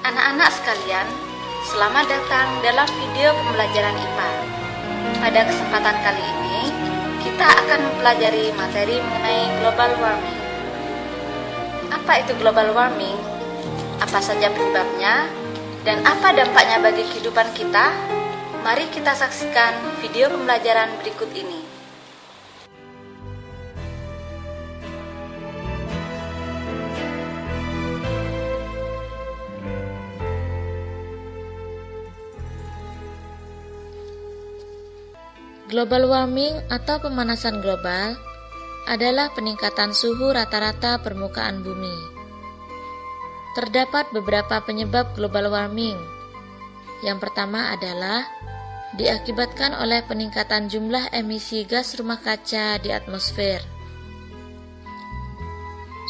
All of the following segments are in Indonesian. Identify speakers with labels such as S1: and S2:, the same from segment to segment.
S1: Anak-anak sekalian, selamat datang dalam video pembelajaran IPA. Pada kesempatan kali ini, kita akan mempelajari materi mengenai global warming. Apa itu global warming? Apa saja penyebabnya? Dan apa dampaknya bagi kehidupan kita? Mari kita saksikan video pembelajaran berikut ini. Global warming atau pemanasan global adalah peningkatan suhu rata-rata permukaan bumi. Terdapat beberapa penyebab global warming. Yang pertama adalah diakibatkan oleh peningkatan jumlah emisi gas rumah kaca di atmosfer.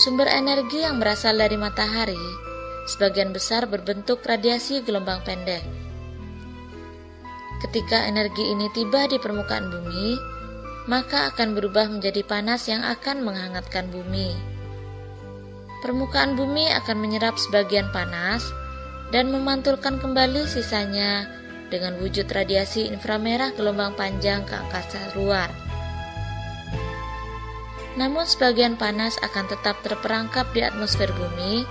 S1: Sumber energi yang berasal dari matahari sebagian besar berbentuk radiasi gelombang pendek. Ketika energi ini tiba di permukaan bumi, maka akan berubah menjadi panas yang akan menghangatkan bumi. Permukaan bumi akan menyerap sebagian panas dan memantulkan kembali sisanya dengan wujud radiasi inframerah gelombang panjang ke angkasa luar. Namun sebagian panas akan tetap terperangkap di atmosfer bumi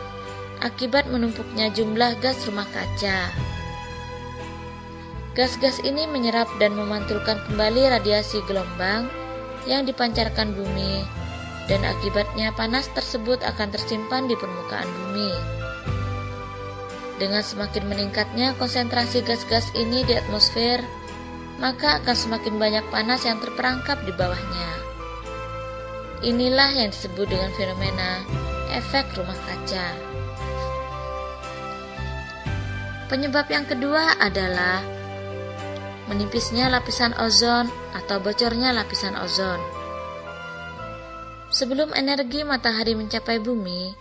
S1: akibat menumpuknya jumlah gas rumah kaca. Gas-gas ini menyerap dan memantulkan kembali radiasi gelombang yang dipancarkan bumi, dan akibatnya panas tersebut akan tersimpan di permukaan bumi. Dengan semakin meningkatnya konsentrasi gas-gas ini di atmosfer, maka akan semakin banyak panas yang terperangkap di bawahnya. Inilah yang disebut dengan fenomena efek rumah kaca. Penyebab yang kedua adalah menipisnya lapisan ozon atau bocornya lapisan ozon. Sebelum energi matahari mencapai bumi,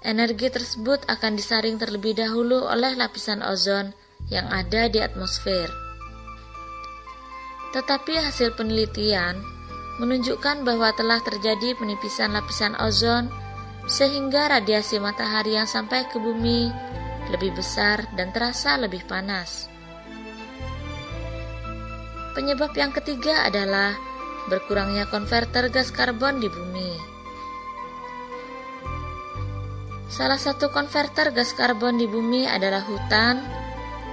S1: energi tersebut akan disaring terlebih dahulu oleh lapisan ozon yang ada di atmosfer. Tetapi hasil penelitian menunjukkan bahwa telah terjadi penipisan lapisan ozon sehingga radiasi matahari yang sampai ke bumi lebih besar dan terasa lebih panas. Penyebab yang ketiga adalah berkurangnya konverter gas karbon di bumi. Salah satu konverter gas karbon di bumi adalah hutan,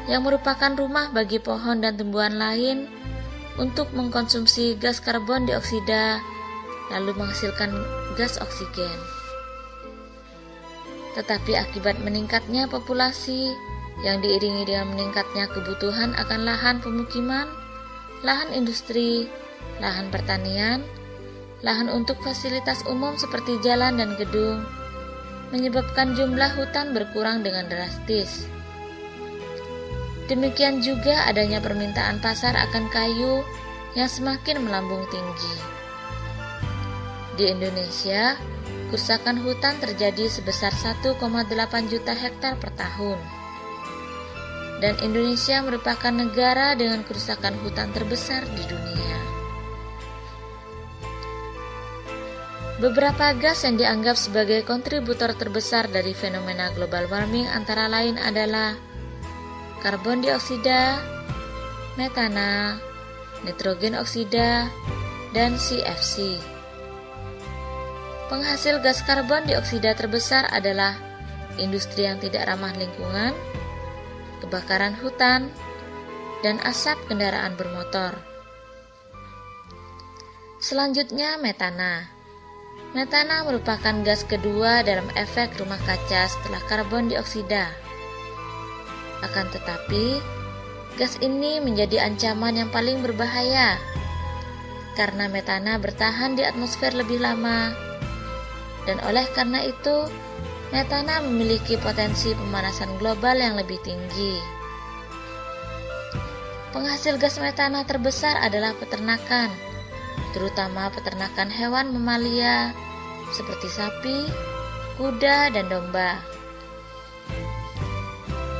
S1: yang merupakan rumah bagi pohon dan tumbuhan lain untuk mengkonsumsi gas karbon dioksida, lalu menghasilkan gas oksigen. Tetapi akibat meningkatnya populasi, yang diiringi dengan meningkatnya kebutuhan akan lahan pemukiman, lahan industri, lahan pertanian, lahan untuk fasilitas umum seperti jalan dan gedung, menyebabkan jumlah hutan berkurang dengan drastis. Demikian juga adanya permintaan pasar akan kayu yang semakin melambung tinggi. Di Indonesia, kerusakan hutan terjadi sebesar 1,8 juta hektar per tahun. Dan Indonesia merupakan negara dengan kerusakan hutan terbesar di dunia. Beberapa gas yang dianggap sebagai kontributor terbesar dari fenomena global warming antara lain adalah karbon dioksida, metana, nitrogen oksida, dan CFC. Penghasil gas karbon dioksida terbesar adalah industri yang tidak ramah lingkungan, kebakaran hutan, dan asap kendaraan bermotor. Selanjutnya metana. Metana merupakan gas kedua dalam efek rumah kaca setelah karbon dioksida. Akan tetapi, gas ini menjadi ancaman yang paling berbahaya karena metana bertahan di atmosfer lebih lama, dan oleh karena itu metana memiliki potensi pemanasan global yang lebih tinggi. Penghasil gas metana terbesar adalah peternakan, terutama peternakan hewan mamalia seperti sapi, kuda, dan domba.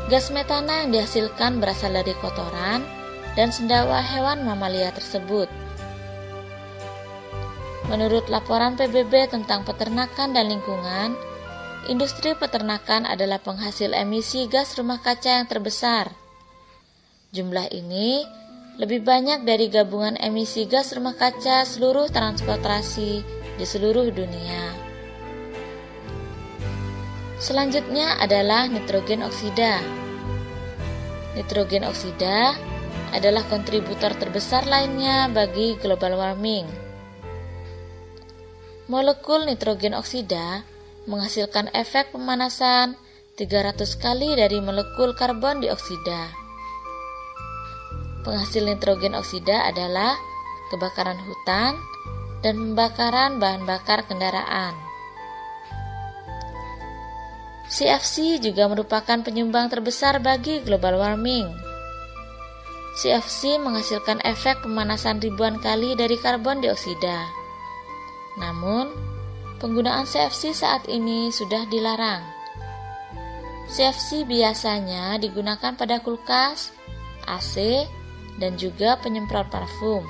S1: Gas metana yang dihasilkan berasal dari kotoran dan sendawa hewan mamalia tersebut. Menurut laporan PBB tentang peternakan dan lingkungan, industri peternakan adalah penghasil emisi gas rumah kaca yang terbesar. Jumlah ini lebih banyak dari gabungan emisi gas rumah kaca seluruh transportasi di seluruh dunia. Selanjutnya adalah nitrogen oksida. Nitrogen oksida adalah kontributor terbesar lainnya bagi global warming. Molekul nitrogen oksida menghasilkan efek pemanasan 300 kali dari molekul karbon dioksida. Penghasil nitrogen oksida adalah kebakaran hutan dan pembakaran bahan bakar kendaraan. CFC juga merupakan penyumbang terbesar bagi global warming. CFC menghasilkan efek pemanasan ribuan kali dari karbon dioksida. Namun, penggunaan CFC saat ini sudah dilarang. CFC biasanya digunakan pada kulkas, AC, dan juga penyemprot parfum.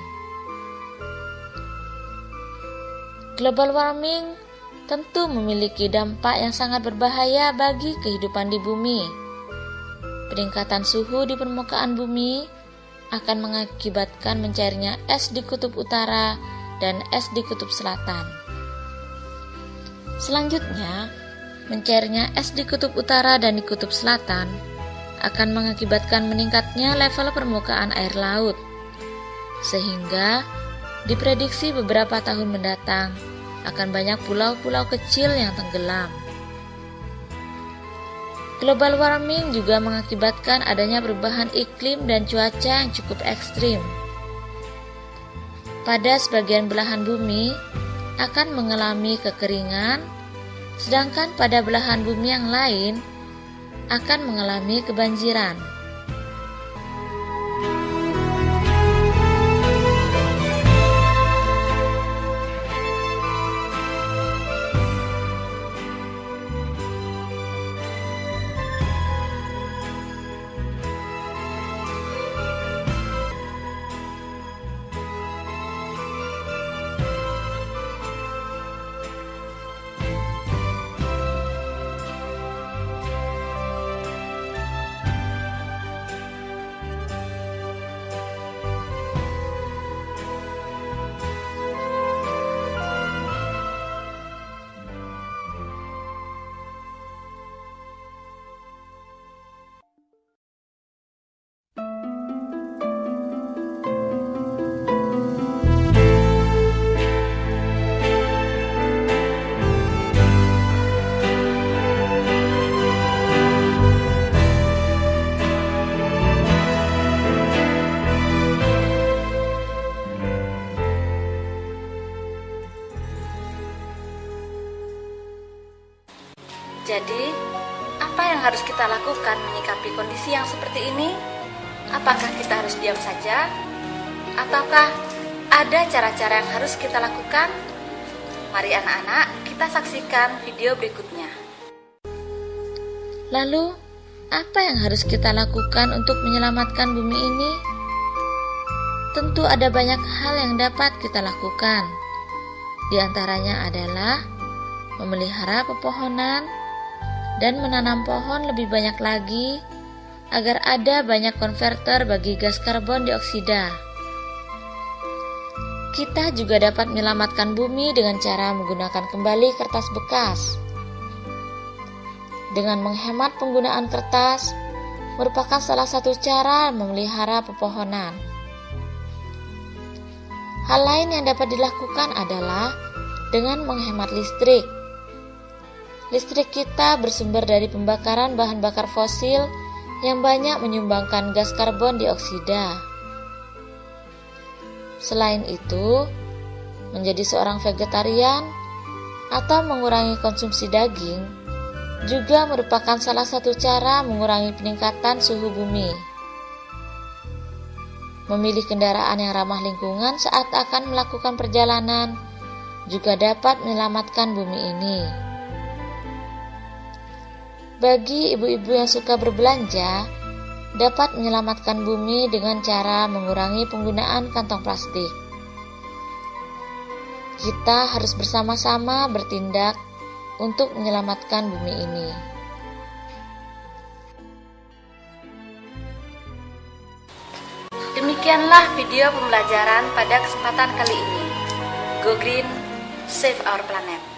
S1: Global warming tentu memiliki dampak yang sangat berbahaya bagi kehidupan di bumi. Peningkatan suhu di permukaan bumi akan mengakibatkan mencairnya es di kutub utara dan es di kutub selatan. Selanjutnya, mencairnya es di kutub utara dan di kutub selatan akan mengakibatkan meningkatnya level permukaan air laut, sehingga diprediksi beberapa tahun mendatang akan banyak pulau-pulau kecil yang tenggelam. Global warming juga mengakibatkan adanya perubahan iklim dan cuaca yang cukup ekstrim. Pada sebagian belahan bumi akan mengalami kekeringan, sedangkan pada belahan bumi yang lain akan mengalami kebanjiran. Jadi, apa yang harus kita lakukan menyikapi kondisi yang seperti ini? Apakah kita harus diam saja? Ataukah ada cara-cara yang harus kita lakukan? Mari anak-anak, kita saksikan video berikutnya. Lalu, apa yang harus kita lakukan untuk menyelamatkan bumi ini? Tentu ada banyak hal yang dapat kita lakukan. Di antaranya adalah memelihara pepohonan dan menanam pohon lebih banyak lagi agar ada banyak konverter bagi gas karbon dioksida. Kita juga dapat menyelamatkan bumi dengan cara menggunakan kembali kertas bekas. Dengan menghemat penggunaan kertas merupakan salah satu cara memelihara pepohonan. Hal lain yang dapat dilakukan adalah dengan menghemat listrik. Listrik kita bersumber dari pembakaran bahan bakar fosil yang banyak menyumbangkan gas karbon dioksida. Selain itu, menjadi seorang vegetarian atau mengurangi konsumsi daging juga merupakan salah satu cara mengurangi peningkatan suhu bumi. Memilih kendaraan yang ramah lingkungan saat akan melakukan perjalanan juga dapat menyelamatkan bumi ini. Bagi ibu-ibu yang suka berbelanja, dapat menyelamatkan bumi dengan cara mengurangi penggunaan kantong plastik. Kita harus bersama-sama bertindak untuk menyelamatkan bumi ini.
S2: Demikianlah video pembelajaran pada kesempatan kali ini. Go Green, Save Our Planet.